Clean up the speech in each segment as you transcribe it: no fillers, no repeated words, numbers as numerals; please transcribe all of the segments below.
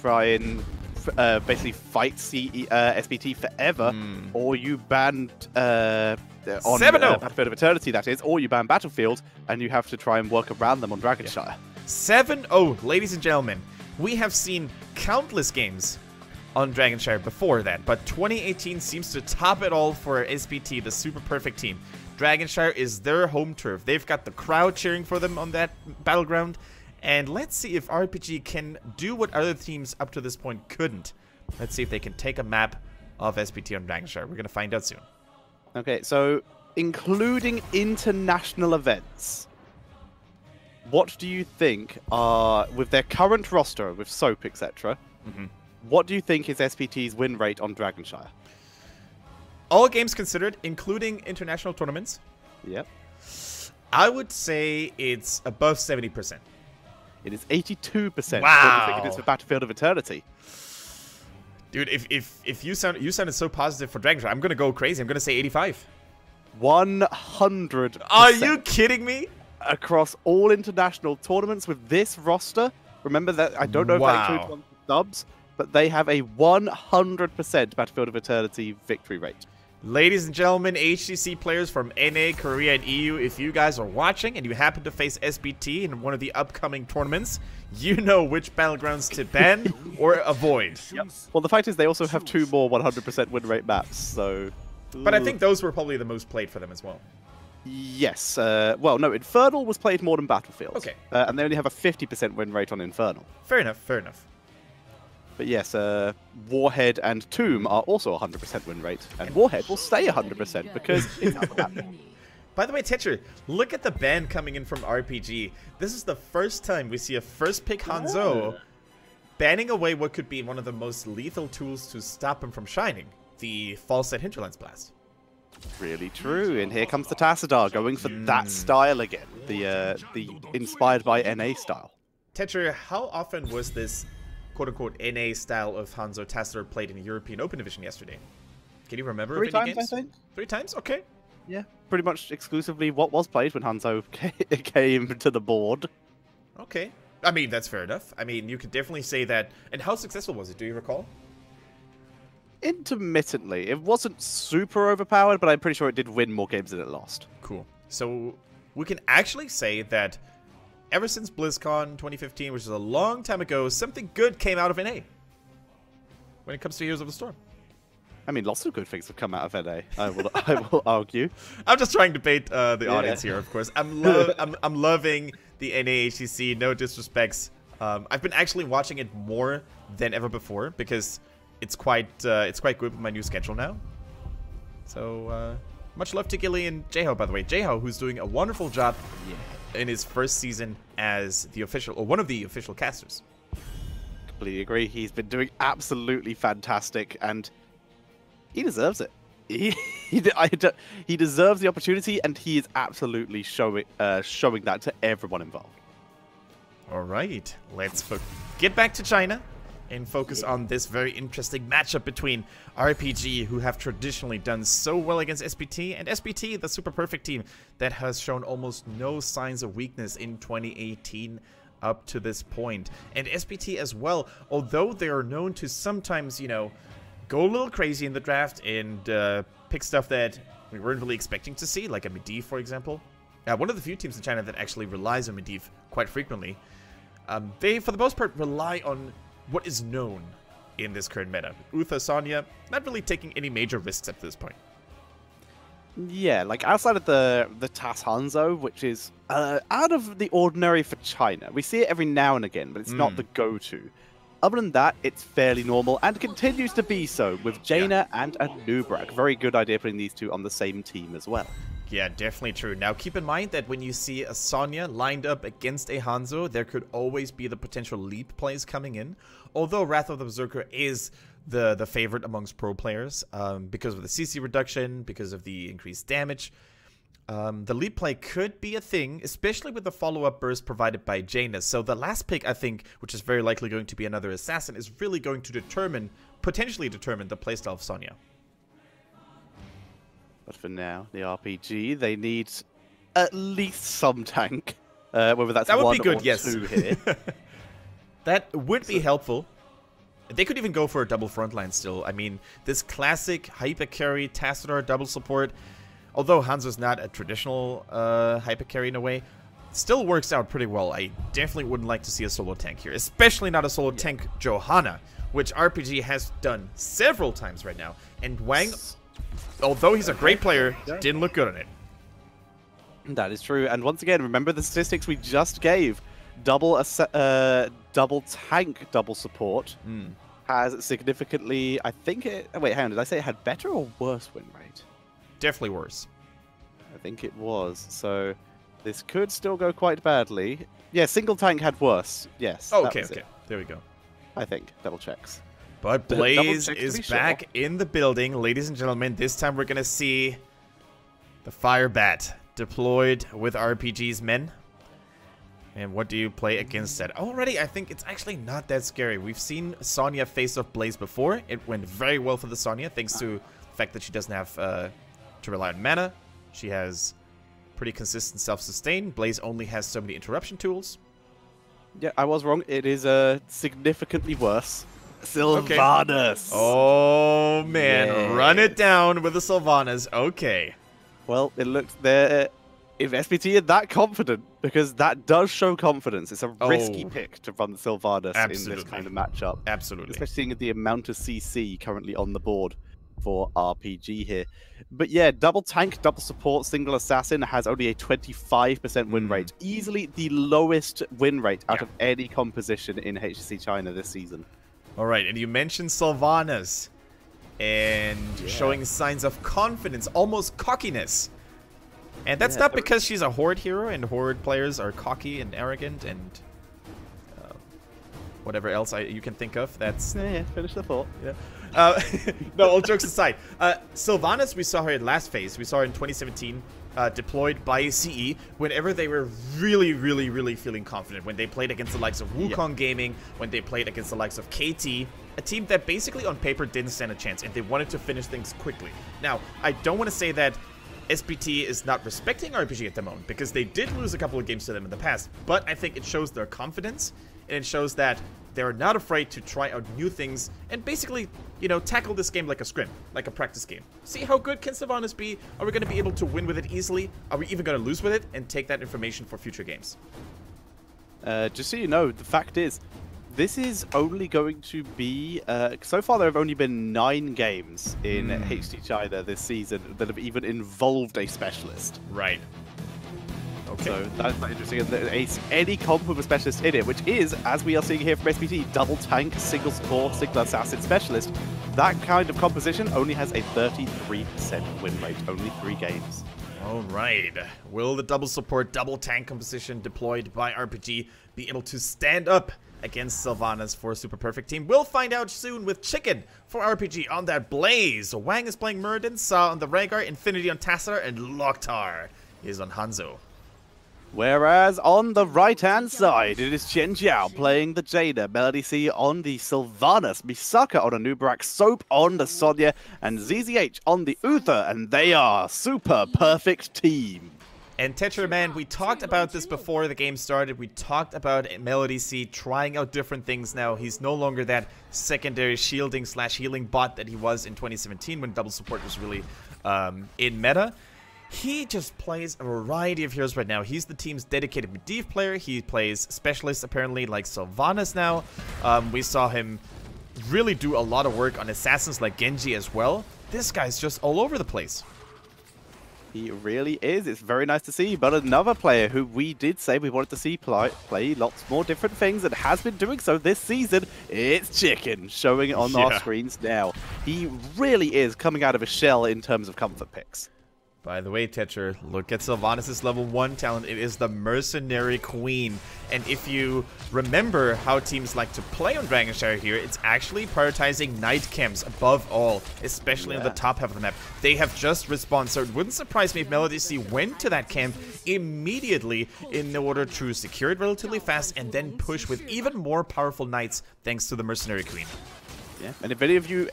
try and basically fight SPT forever, or you ban on Battlefield of Eternity, that is, or you ban Battlefield, and you have to try and work around them on Dragonshire. 7-0, ladies and gentlemen. We have seen countless games on Dragonshire before that, but 2018 seems to top it all for SPT, the super perfect team. Dragonshire is their home turf. They've got the crowd cheering for them on that battleground, and let's see if RPG can do what other teams up to this point couldn't. Let's see if they can take a map of SPT on Dragonshire. We're going to find out soon. Okay, so including international events, what do you think are, with their current roster, with SOAP, etc., what do you think is SPT's win rate on Dragonshire? All games considered, including international tournaments? Yep. I would say it's above 70%. It is 82%. Wow. What do you think it is for Battlefield of Eternity? Dude, if you sounded so positive for Dragonshire, I'm gonna go crazy. I'm gonna say 85. 100%. Are you kidding me? Across all international tournaments with this roster. Remember that, I don't know if that includes one subs, but they have a 100% Battlefield of Eternity victory rate. Ladies and gentlemen, HGC players from NA, Korea, and EU, if you guys are watching and you happen to face SPT in one of the upcoming tournaments, you know which battlegrounds to ban or avoid. Yep. Well, the fact is they also have 2 more 100% win rate maps, so... But I think those were probably the most played for them as well. Yes. Well, no, Infernal was played more than Battlefield. Okay. And they only have a 50% win rate on Infernal. Fair enough, fair enough. But yes, Warhead and Tomb are also 100% win rate. And Warhead will stay 100% because it's not that. By the way, Tetra, look at the ban coming in from RPG. This is the first time we see a first pick Hanzo banning away what could be one of the most lethal tools to stop him from shining, the false set Hinterlands Blast. Really true. And here comes the Tassadar going for that style again, the inspired by NA style. Tetra, how often was this quote-unquote NA style of Hanzo Tassadar played in the European Open Division yesterday? Can you remember? 3 times, games? I think. 3 times? Okay. Yeah, pretty much exclusively what was played when Hanzo came to the board. Okay. I mean, that's fair enough. I mean, you could definitely say that. And how successful was it? Do you recall? Intermittently. It wasn't super overpowered, but I'm pretty sure it did win more games than it lost. Cool. So we can actually say that ever since BlizzCon 2015, which is a long time ago, something good came out of NA when it comes to Heroes of the Storm. I mean, lots of good things have come out of NA, I will argue. I'm just trying to bait the audience here, of course. I'm loving the NA HGC, no disrespects. I've been actually watching it more than ever before because it's quite good with my new schedule now. So much love to Gilly and Jho, by the way. Jho, who's doing a wonderful job in his first season as the official, or one of the official casters. Completely agree. He's been doing absolutely fantastic, and he deserves it. He deserves the opportunity, and he is absolutely showing that to everyone involved. All right, let's get back to China and focus on this very interesting matchup between RPG, who have traditionally done so well against SPT, and SPT, the super perfect team that has shown almost no signs of weakness in 2018 up to this point. And SPT as well, although they are known to sometimes, you know, go a little crazy in the draft and pick stuff that we weren't really expecting to see, like a Medivh, for example. One of the few teams in China that actually relies on Medivh quite frequently. They, for the most part, rely on what is known in this current meta. Uther, Sonya, not really taking any major risks up to this point. Yeah, like outside of the TAS Hanzo, which is out of the ordinary for China. We see it every now and again, but it's not the go-to. Other than that, it's fairly normal and continues to be so with Jaina and Anubrak. Very good idea putting these two on the same team as well. Yeah, definitely true. Now, keep in mind that when you see a Sonya lined up against a Hanzo, there could always be the potential leap plays coming in. Although Wrath of the Berserker is the favorite amongst pro players because of the CC reduction, because of the increased damage. The leap play could be a thing, especially with the follow-up burst provided by Jaina. So the last pick, I think, which is very likely going to be another assassin, is really going to potentially determine the playstyle of Sonya. But for now, the RPG, they need at least some tank. Whether that's that would one be good, or yes. two here. That would be helpful. They could even go for a double frontline still. I mean, this classic hyper carry, Tassadar double support, although Hanzo's not a traditional hyper carry in a way, still works out pretty well. I definitely wouldn't like to see a solo tank here, especially not a solo tank Johanna, which RPG has done several times right now. And Wang, although he's a great player, didn't look good on it. That is true. And once again, remember the statistics we just gave. Double tank double support has significantly, I think it... Wait, hang on. Did I say it had better or worse win rate? Definitely worse. I think it was. So this could still go quite badly. Yeah, single tank had worse. Yes. Oh, okay, okay. There we go. I think. Double checks. But Blaze is back in the building. Ladies and gentlemen, this time we're going to see the Fire Bat deployed with RPG's men. And what do you play against that? Already, I think it's actually not that scary. We've seen Sonya face off Blaze before. It went very well for the Sonya, thanks to the fact that she doesn't have to rely on mana. She has pretty consistent self-sustain. Blaze only has so many interruption tools. Yeah, I was wrong. It is significantly worse. Sylvanas! Okay. Oh, man. Run it down with the Sylvanas. Okay. Well, it looks there... If SPT are that confident, because that does show confidence, it's a risky pick to run the Sylvanas in this kind of matchup. Absolutely. Especially seeing the amount of CC currently on the board for RPG here. But yeah, double tank, double support, single assassin has only a 25% win rate. Easily the lowest win rate out of any composition in HGC China this season. All right, and you mentioned Sylvanas and showing signs of confidence, almost cockiness. And that's not because she's a Horde hero, and Horde players are cocky and arrogant and whatever else you can think of. That's finish the thought. No, all jokes aside. Sylvanas, we saw her in last phase. We saw her in 2017, deployed by CE whenever they were really, really, really feeling confident. When they played against the likes of Wukong Gaming, when they played against the likes of KT, a team that basically on paper didn't stand a chance, and they wanted to finish things quickly. Now, I don't want to say that SPT is not respecting RPG at the moment, because they did lose a couple of games to them in the past, but I think it shows their confidence, and it shows that they're not afraid to try out new things and basically, you know, tackle this game like a scrim, like a practice game. See how good can Sylvanas be? Are we going to be able to win with it easily? Are we even going to lose with it and take that information for future games? Just so you know, the fact is, this is only going to be... so far, there have only been 9 games in HGC China this season that have even involved a specialist. Right. Okay. So that's quite interesting. Any comp with a specialist in it, which is, as we are seeing here from SPT, double tank, single support, single assassin specialist. That kind of composition only has a 33% win rate. Only 3 games. All right. Will the double support, double tank composition deployed by RPG be able to stand up against Sylvanas for a super perfect team? We'll find out soon with Chicken for RPG on that Blaze. Wang is playing Muradin, Sa on the Rhaegar, Infinity on Tassadar, and Loktar is on Hanzo. Whereas on the right-hand side, it is Chen Jiao playing the Jaina, Melody C on the Sylvanas, Misaka on a Nubarak, Soap on the Sonya, and ZZH on the Uther, and they are super perfect team. And Tetra, man, we talked about this before the game started. We talked about Melody C trying out different things now. He's no longer that secondary shielding / healing bot that he was in 2017 when double support was really in meta. He just plays a variety of heroes right now. He's the team's dedicated Medivh player. He plays specialists apparently like Sylvanas now. We saw him really do a lot of work on assassins like Genji as well. This guy's just all over the place. He really is. It's very nice to see. But another player who we did say we wanted to see play lots more different things and has been doing so this season, it's Chicken, showing it on our screens now. He really is coming out of his shell in terms of comfort picks. By the way, Tetra, look at Sylvanas' level 1 talent. It is the Mercenary Queen. And if you remember how teams like to play on Dragonshire here, it's actually prioritizing night camps above all, especially in the top half of the map. They have just respawned, so it wouldn't surprise me if Melody C went to that camp immediately in order to secure it relatively fast and then push with even more powerful knights thanks to the Mercenary Queen. Yeah, and if any of you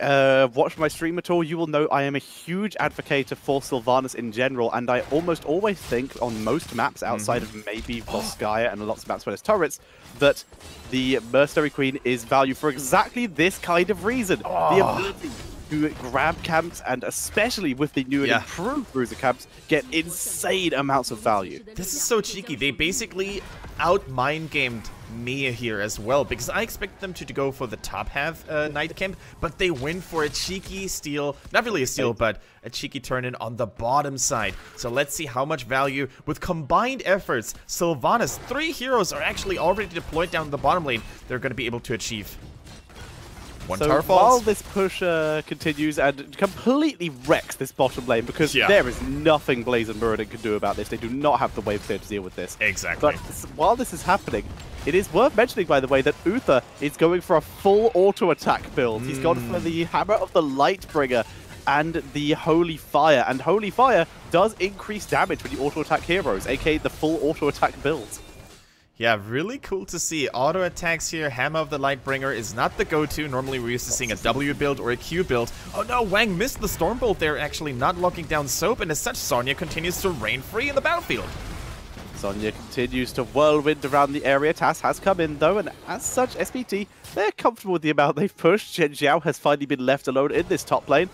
watch my stream at all, you will know I am a huge advocate for Sylvanas in general, and I almost always think on most maps outside of maybe Volskaya and lots of maps where there's turrets, that the Mercenary Queen is value for exactly this kind of reason. The ability to grab camps, and especially with the new and improved bruiser camps, get insane amounts of value. This is so cheeky. They basically out-mind-gamed Mia here as well, because I expect them to go for the top half night camp, but they went for a cheeky steal, not really a steal, but a cheeky turn-in on the bottom side. So let's see how much value, with combined efforts, Sylvanas, 3 heroes are actually already deployed down the bottom lane, they're going to be able to achieve. So while this push continues and completely wrecks this bottom lane, because there is nothing Blaze and Muradin can do about this. They do not have the wave clear to deal with this. Exactly. But while this is happening, it is worth mentioning, by the way, that Uther is going for a full auto-attack build. He's gone for the Hammer of the Lightbringer and the Holy Fire. And Holy Fire does increase damage when you auto-attack heroes, aka the full auto-attack build. Yeah, really cool to see. Auto attacks here. Hammer of the Lightbringer is not the go-to. Normally we're used to seeing a W build or a Q build. Oh no, Wang missed the Stormbolt there, actually not locking down Soap, and as such, Sonya continues to reign free in the battlefield. Sonya continues to whirlwind around the area. Tass has come in though, and as such, SPT, they're comfortable with the amount they've pushed. Chen Xiao has finally been left alone in this top lane,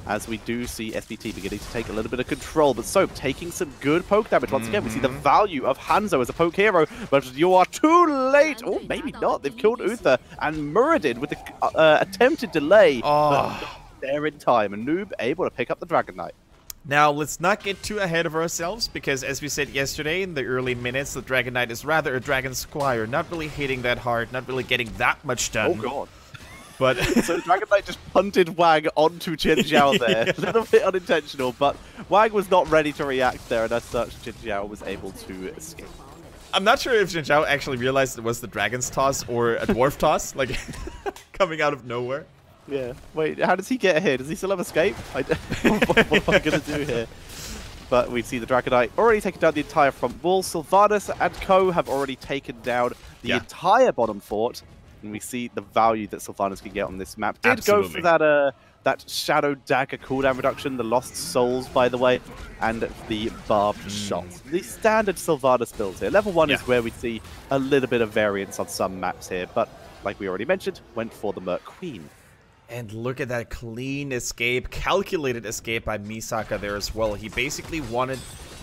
as we do see SPT beginning to take a little bit of control. But Soap taking some good poke damage. Once again, we see the value of Hanzo as a poke hero, but you are too late. Oh, maybe not. They've killed Uther and Muradin with the attempted delay. But they're in time. And Noob able to pick up the Dragon Knight. Now, let's not get too ahead of ourselves, because as we said yesterday in the early minutes, the Dragon Knight is rather a Dragon Squire, not really hitting that hard, not really getting that much done. Oh, God. But so Dragon Knight just punted Wang onto Chen Xiao there. A little bit unintentional, but Wang was not ready to react there, and as such, Chen Xiao was able to escape. I'm not sure if Chen Xiao actually realized it was the Dragon's Toss or a Dwarf Toss, like, coming out of nowhere. Yeah. Wait, how does he get here? Does he still have escape? What am I going to do here? But we see the Dragon Knight already taken down the entire front wall. Sylvanas and co have already taken down the entire bottom fort. And we see the value that Sylvanas can get on this map. Did go for that Shadow Dagger cooldown reduction, the Lost Souls, by the way, and the Barbed Shots. The standard Sylvanas build here. Level 1 is where we see a little bit of variance on some maps here, but like we already mentioned, went for the Merc Queen. And look at that clean escape, calculated escape by Misaka there as well. He basically wanted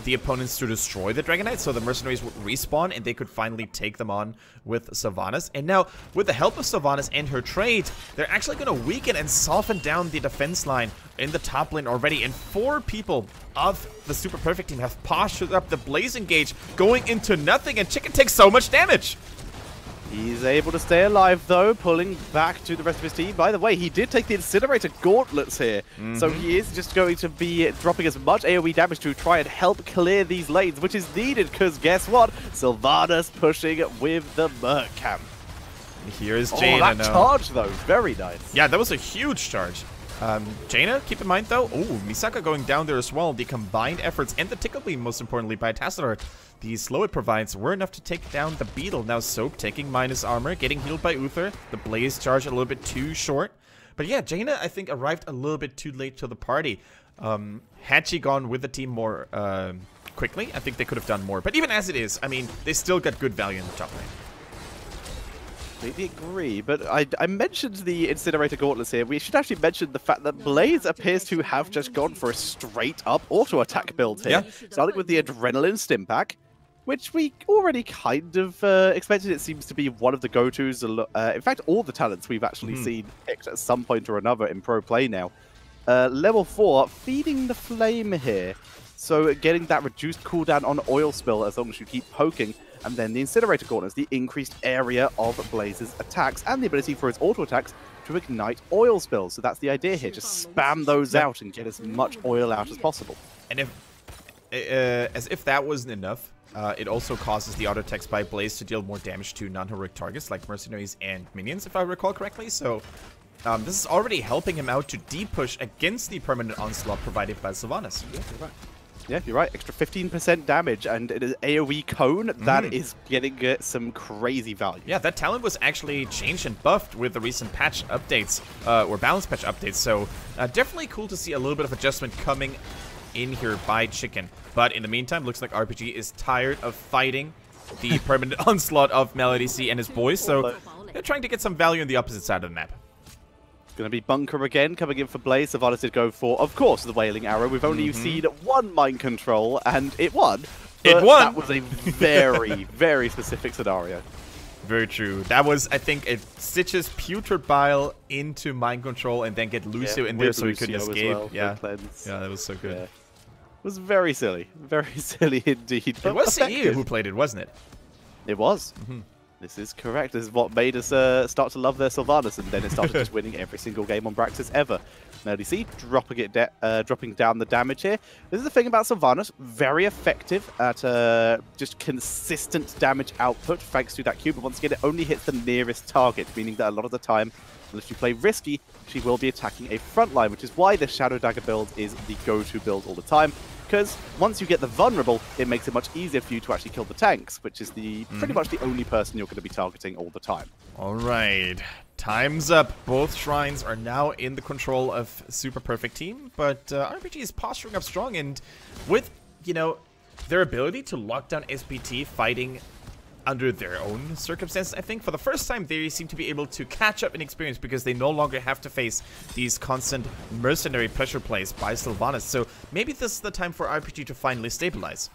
the opponents to destroy the Dragon Knight so the mercenaries would respawn and they could finally take them on with Sylvanas. And now, with the help of Sylvanas and her trade, they're actually going to weaken and soften down the defense line in the top lane already. And 4 people of the Super Perfect team have postured up the Blaze Engage, going into nothing, and Chicken takes so much damage. He's able to stay alive, though, pulling back to the rest of his team. By the way, he did take the Incinerator Gauntlets here, so he is just going to be dropping as much AoE damage to try and help clear these lanes, which is needed, because guess what? Sylvanas pushing with the Merc camp. Here's Jaina. That charge, though, very nice. Yeah, that was a huge charge. Jaina, keep in mind though, Misaka going down there as well. The combined efforts and the Tickle Beam, most importantly, by Tassadar, the slow it provides, were enough to take down the Beetle. Now Soap taking minus armor, getting healed by Uther. The Blaze charge a little bit too short. But yeah, Jaina, I think, arrived a little bit too late to the party. Had she gone with the team more quickly, I think they could have done more. But even as it is, I mean, they still got good value in the top lane. Completely agree, but I mentioned the Incinerator Gauntlets here. We should actually mention the fact that Blaze appears to have just gone for a straight-up auto-attack build here. Starting with the Adrenaline Stim-Pack, which we already kind of expected. It seems to be one of the go-tos. In fact, all the talents we've actually seen picked at some point or another in pro play now. Level 4, Feeding the Flame here. So getting that reduced cooldown on Oil Spill as long as you keep poking. And then the Incinerator Gauntlets, the increased area of Blaze's attacks and the ability for its auto attacks to ignite oil spills. So that's the idea here. Just spam those out and get as much oil out as possible. And as if that wasn't enough, it also causes the auto attacks by Blaze to deal more damage to non-heroic targets like mercenaries and minions, if I recall correctly. So this is already helping him out to de-push against the permanent onslaught provided by Sylvanas. Yeah, you're right. Yeah, you're right. Extra 15% damage, and it is AoE cone. That is getting some crazy value. Yeah, that talent was actually changed and buffed with the recent patch updates, or balance patch updates. So definitely cool to see a little bit of adjustment coming in here by Chicken. But in the meantime, looks like RPG is tired of fighting the permanent onslaught of Melody C and his boys. So they're trying to get some value on the opposite side of the map. Going to be Bunker again, coming in for Blaze. Sylvanas did go for, of course, the Wailing Arrow. We've only seen one mind control, and it won. It won! That was a very, very specific scenario. Very true. That was, I think, it stitches Putrid Bile into mind control and then get Lucio in there so he couldn't escape. Well, yeah, that was so good. Yeah. It was very silly. Very silly indeed. It was CE who played it, wasn't it? It was. This is correct. This is what made us start to love their Sylvanas, and then it started just winning every single game on Braxis ever. Melody C dropping down the damage here. This is the thing about Sylvanas, very effective at just consistent damage output thanks to that Q, but once again it only hits the nearest target, meaning that a lot of the time, unless you play risky, she will be attacking a front line, which is why this Shadow Dagger build is the go-to build all the time. Because once you get the vulnerable, it makes it much easier for you to actually kill the tanks, which is the pretty much the only person you're going to be targeting all the time. All right, time's up. Both shrines are now in the control of Super Perfect Team, but RPG is posturing up strong, and with, you know, their ability to lock down SPT fighting under their own circumstances, I think for the first time they seem to be able to catch up in experience because they no longer have to face these constant mercenary pressure plays by Sylvanas. So maybe this is the time for RPG to finally stabilize.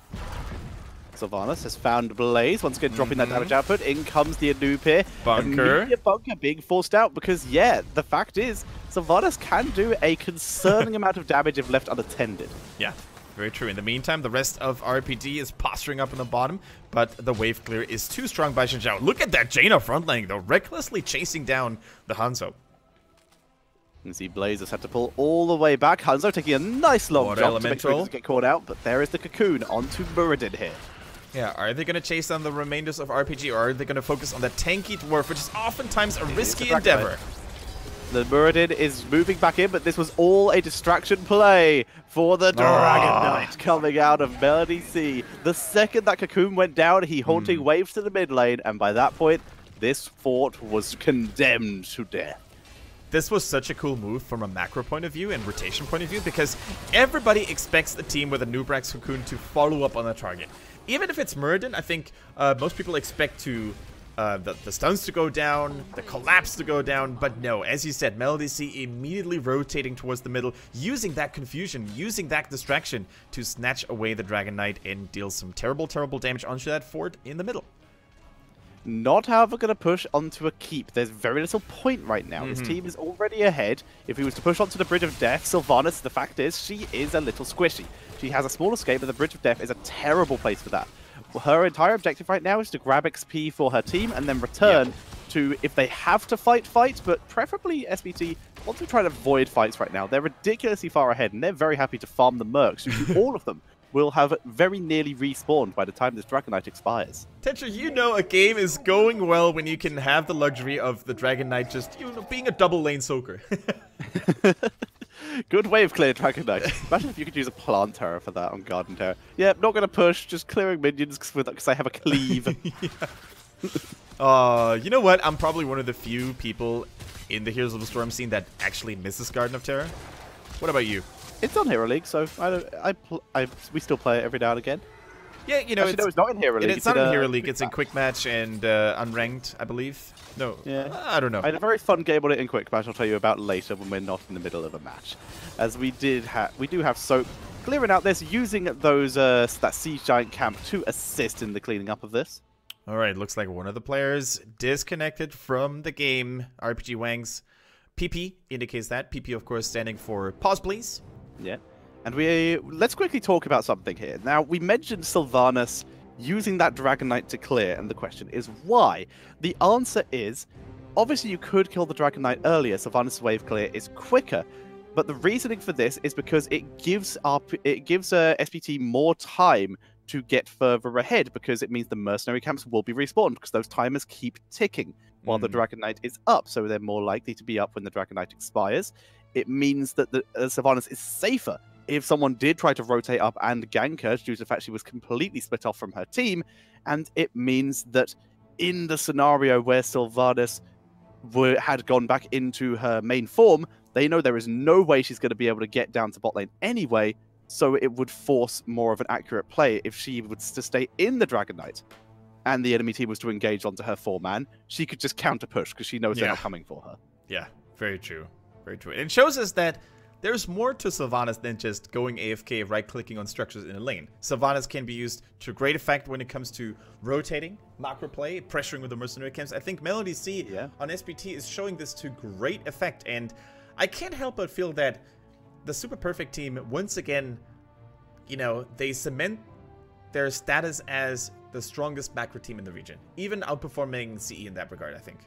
Sylvanas has found Blaze, once again dropping that damage output. In comes the Anoop here. Bunker. Bunker being forced out because, yeah, the fact is, Sylvanas can do a concerning amount of damage if left unattended. Yeah. Very true. In the meantime, the rest of RPG is posturing up in the bottom, but the wave clear is too strong by Shinjao. Look at that Jaina frontline, though, recklessly chasing down the Hanzo. You see Blaze has had to pull all the way back. Hanzo taking a nice long jump to make sure he doesn't get caught out, but there is the Cocoon onto Muradin here. Yeah, are they going to chase down the remainders of RPG, or are they going to focus on the tanky dwarf, which is oftentimes a risky endeavor? The Muradin is moving back in, but this was all a distraction play for the Dragon Knight coming out of Melody C. The second that Cocoon went down, he haunting waves to the mid lane, and by that point, this fort was condemned to death. This was such a cool move from a macro point of view and rotation point of view, because everybody expects the team with a Nubrax Cocoon to follow up on the target. Even if it's Muradin, I think most people expect to the stuns to go down, the collapse to go down, but no, as you said, Melody C immediately rotating towards the middle, using that confusion, using that distraction to snatch away the Dragon Knight and deal some terrible, terrible damage onto that fort in the middle. Not, however, going to push onto a keep. There's very little point right now. His team is already ahead. If he was to push onto the Bridge of Death, Sylvanas, the fact is, she is a little squishy. She has a small escape, but the Bridge of Death is a terrible place for that. Her entire objective right now is to grab XP for her team and then return to, if they have to fight, but preferably SPT want to try to avoid fights right now. They're ridiculously far ahead, and they're very happy to farm the mercs. All of them will have very nearly respawned by the time this Dragon Knight expires. Tetra, you know a game is going well when you can have the luxury of the Dragon Knight just, you know, being a double lane soaker. Good wave clear, Dragon Knight. Imagine if you could use a plant terror for that on Garden Terror. Yeah, not going to push, just clearing minions because I have a cleave. You know what? I'm probably one of the few people in the Heroes of the Storm scene that actually misses Garden of Terror. What about you? It's on Hero League, so we still play it every now and again. Yeah, you know, actually, it's not in Hero League. It's not in Hero League. It's in Quick Match and Unranked, I believe. No, I don't know. I had a very fun game on it in Quick Match. I'll tell you about later when we're not in the middle of a match. As we do have Soap clearing out this, using those that Siege Giant camp to assist in the cleaning up of this. All right, looks like one of the players disconnected from the game. RPG Wangs. PP indicates that. PP, of course, standing for pause, please. Yeah. And let's quickly talk about something here. Now, we mentioned Sylvanas using that Dragon Knight to clear, and the question is why? The answer is, obviously you could kill the Dragon Knight earlier, Sylvanas' wave clear is quicker, but the reasoning for this is because it gives SPT more time to get further ahead, because it means the mercenary camps will be respawned, because those timers keep ticking while the Dragon Knight is up, so they're more likely to be up when the Dragon Knight expires. It means that the Sylvanas is safer if someone did try to rotate up and gank her due to the fact she was completely split off from her team, and it means that in the scenario where Sylvanas had gone back into her main form, they know there is no way she's going to be able to get down to bot lane anyway, so it would force more of an accurate play if she was to stay in the Dragon Knight and the enemy team was to engage onto her 4-man. She could just counter push because she knows they're not coming for her. Yeah, very true. Very true. It shows us that there's more to Sylvanas than just going AFK, right-clicking on structures in a lane. Sylvanas can be used to great effect when it comes to rotating, macro play, pressuring with the mercenary camps. I think Melody C on SPT is showing this to great effect, and I can't help but feel that the Super Perfect team, once again, you know, they cement their status as the strongest macro team in the region, even outperforming CE in that regard, I think.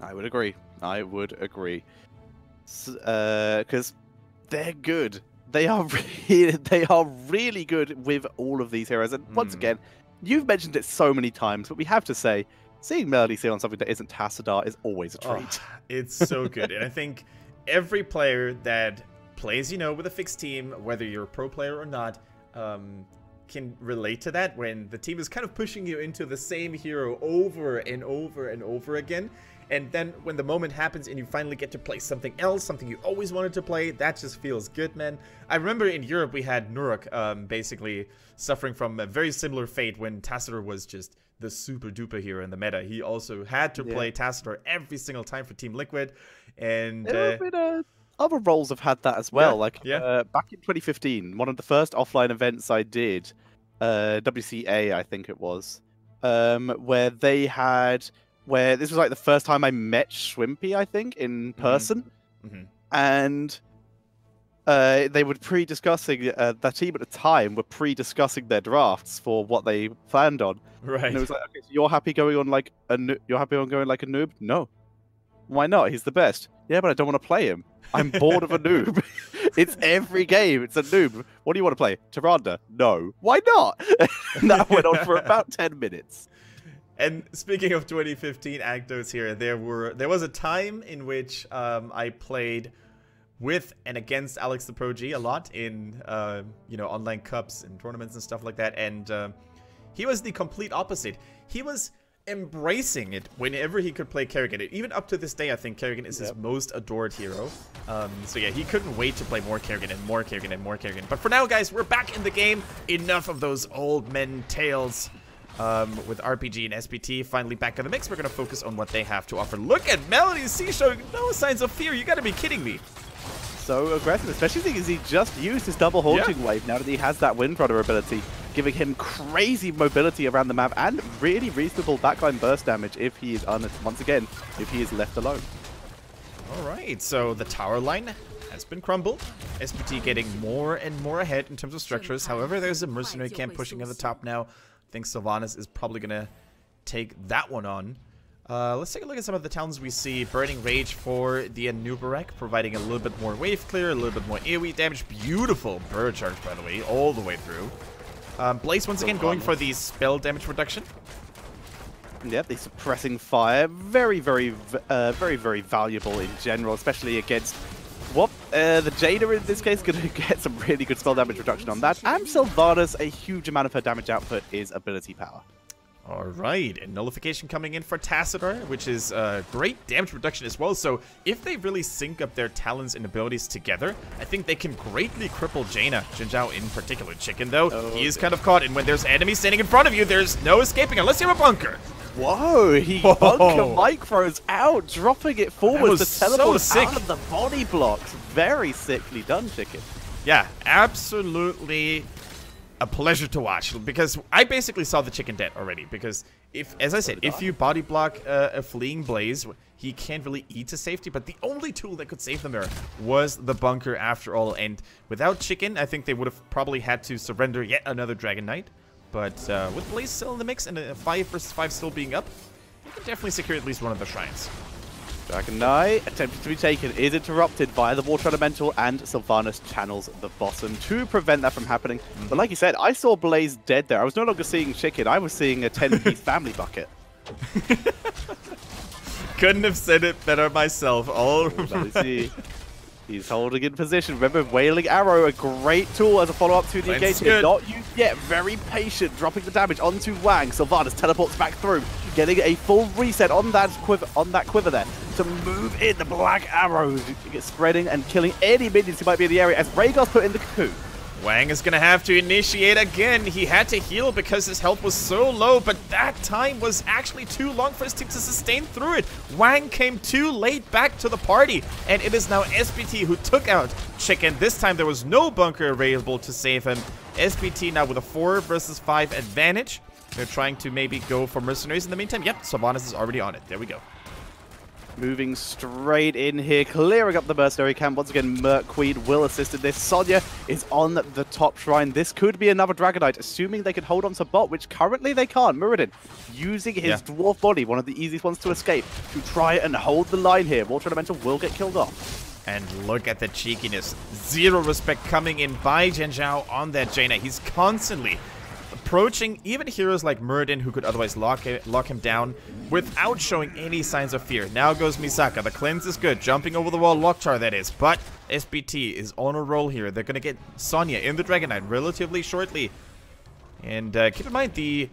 I would agree. I would agree. Because they're good. They are really good with all of these heroes. And once again, you've mentioned it so many times, but we have to say, seeing Melody C on something that isn't Tassadar is always a treat. Oh, it's so good. And I think every player that plays, you know, with a fixed team, whether you're a pro player or not, can relate to that when the team is kind of pushing you into the same hero over and over and over again. And then when the moment happens and you finally get to play something else, something you always wanted to play, that just feels good, man. I remember in Europe we had Nuruk basically suffering from a very similar fate when Tassadar was just the super duper hero in the meta. He also had to play Tassadar every single time for Team Liquid. And other roles have had that as well. Back in 2015, one of the first offline events I did, WCA I think it was, where they had... where this was like the first time I met Schwimpy, I think, in person. And they were pre-discussing, the team at the time were pre-discussing their drafts for what they planned on. Right. And it was like, okay, so you're happy going on like a noob? No. Why not? He's the best. Yeah, but I don't want to play him. I'm bored of a noob. It's every game. It's a noob. What do you want to play? Tyrande? No. Why not? And that went on for about 10 minutes. And speaking of 2015 anecdotes here, there was a time in which I played with and against Alex the Pro G a lot in you know, online cups and tournaments and stuff like that, and he was the complete opposite. He was embracing it whenever he could play Kerrigan. Even up to this day, I think Kerrigan is his most adored hero. So yeah, he couldn't wait to play more Kerrigan and more Kerrigan and more Kerrigan. But for now, guys, we're back in the game. Enough of those old men tales. With RPG and SPT finally back in the mix, we're going to focus on what they have to offer. Look at Melody C showing no signs of fear. You got to be kidding me. So aggressive, especially because he just used his double haunting wave now that he has that Windrunner ability, giving him crazy mobility around the map and really reasonable backline burst damage if he is, once again, if he is left alone. All right, so the tower line has been crumbled. SPT getting more and more ahead in terms of structures. However, there's a mercenary camp pushing at the top now. I think Sylvanas is probably going to take that one on. Let's take a look at some of the talents we see. Burning Rage for the Anubarak, providing a little bit more wave clear, a little bit more AoE damage. Beautiful bird charge, by the way, all the way through. Blaze once again going for the spell damage reduction. Yep, the suppressing fire. Very, very valuable in general, especially against... the Jaina in this case going to get some really good spell damage reduction on that. And Sylvanas, a huge amount of her damage output is ability power. Alright, and Nullification coming in for Tassadar, which is great damage reduction as well. So if they really sync up their talents and abilities together, I think they can greatly cripple Jaina. Jinzhao in particular. Chicken, though, he is kind of caught. And when there's enemies standing in front of you, there's no escaping unless you have a bunker. Whoa, he bunker micros out, dropping it forward to teleport so out of the body blocks. Very sickly done, Chicken. Yeah, absolutely a pleasure to watch, because I basically saw the Chicken dead already, because if, as I said, if you body block a fleeing Blaze, he can't really eat to safety, but the only tool that could save them there was the bunker after all, and without Chicken, I think they would have probably had to surrender yet another Dragon Knight. But with Blaze still in the mix and a 5 versus 5 still being up, you can definitely secure at least one of the shrines. Dragon Knight attempting to be taken is interrupted by the Water Elemental, and Sylvanas channels the bottom to prevent that from happening. But like you said, I saw Blaze dead there. I was no longer seeing Chicken. I was seeing a 10-piece family bucket. Couldn't have said it better myself. All He's holding in position. Remember, Wailing Arrow, a great tool as a follow-up to the engagement. Not used yet. Very patient, dropping the damage onto Wang. Sylvanas teleports back through, getting a full reset on that quiver there to move in. The Black Arrow gets spreading and killing any minions who might be in the area as Rhaegar's put in the cocoon. Wang is going to have to initiate again. He had to heal because his health was so low, but that time was actually too long for his team to sustain through it. Wang came too late back to the party, and it is now SPT who took out Chicken. This time there was no bunker available to save him. SPT now with a 4 versus 5 advantage. They're trying to maybe go for mercenaries in the meantime. Yep, Sylvanas is already on it. There we go. Moving straight in here, clearing up the mercenary camp. Once again, Merc Queen will assist in this. Sonya is on the top shrine. This could be another Dragonite, assuming they can hold on to bot, which currently they can't. Muradin using his dwarf body, one of the easiest ones to escape, to try and hold the line here. Water Elemental will get killed off. And look at the cheekiness. Zero respect coming in by Zhen Zhao on that Jaina. He's constantly approaching even heroes like Muradin, who could otherwise lock him down without showing any signs of fear. Now goes Misaka. The cleanse is good. Jumping over the wall, Lockchar that is. But SPT is on a roll here. They're going to get Sonya in the Dragonite relatively shortly. And keep in mind, the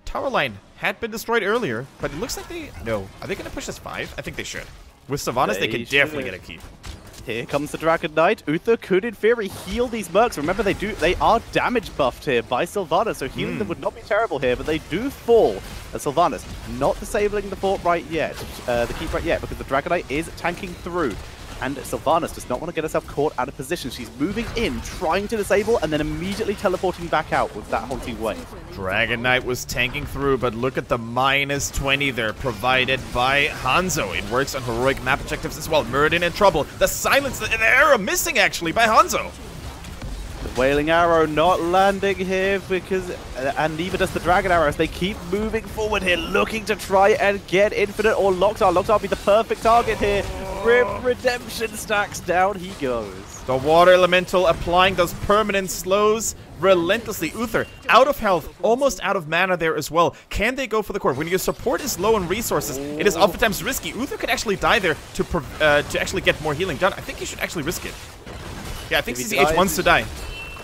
tower line had been destroyed earlier, but it looks like they... No. Are they going to push this 5? I think they should. With Sylvanas, they can definitely get a keep. Here comes the Dragon Knight. Uther could, in theory, heal these mercs. Remember, they are damage buffed here by Sylvanas, so healing them would not be terrible here, but they do fall. Sylvanas not disabling the fort right yet, the keep right yet, because the Dragon Knight is tanking through. And Sylvanas does not want to get herself caught out of position. She's moving in, trying to disable, and then immediately teleporting back out with that haunting wave. Dragon Knight was tanking through, but look at the minus 20 there provided by Hanzo. It works on heroic map objectives as well. Muradin in trouble. The silence, the arrow missing actually by Hanzo. The Wailing Arrow not landing here because, and neither does the Dragon Arrow as they keep moving forward here, looking to try and get Infinite or Locktar. Locktar would be the perfect target here. Grim Redemption stacks, down he goes. The Water Elemental applying those permanent slows relentlessly. Uther out of health, almost out of mana there as well. Can they go for the core? When your support is low on resources, it is oftentimes risky. Uther could actually die there to actually get more healing done. I think he should actually risk it. Yeah, I think CCH wants to die.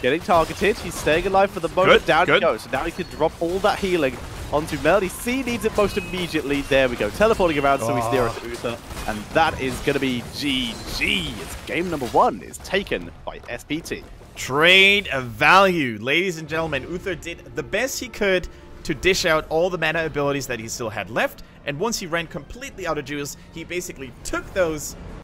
Getting targeted, he's staying alive for the moment. Down he goes. So now he can drop all that healing onto Melody. C needs it most immediately. There we go. Teleporting around so he's nearer to Uther. And that is going to be GG. It's game number 1 is taken by SPT. Trade of value. Ladies and gentlemen, Uther did the best he could to dish out all the mana abilities that he still had left. And once he ran completely out of juice, he basically took those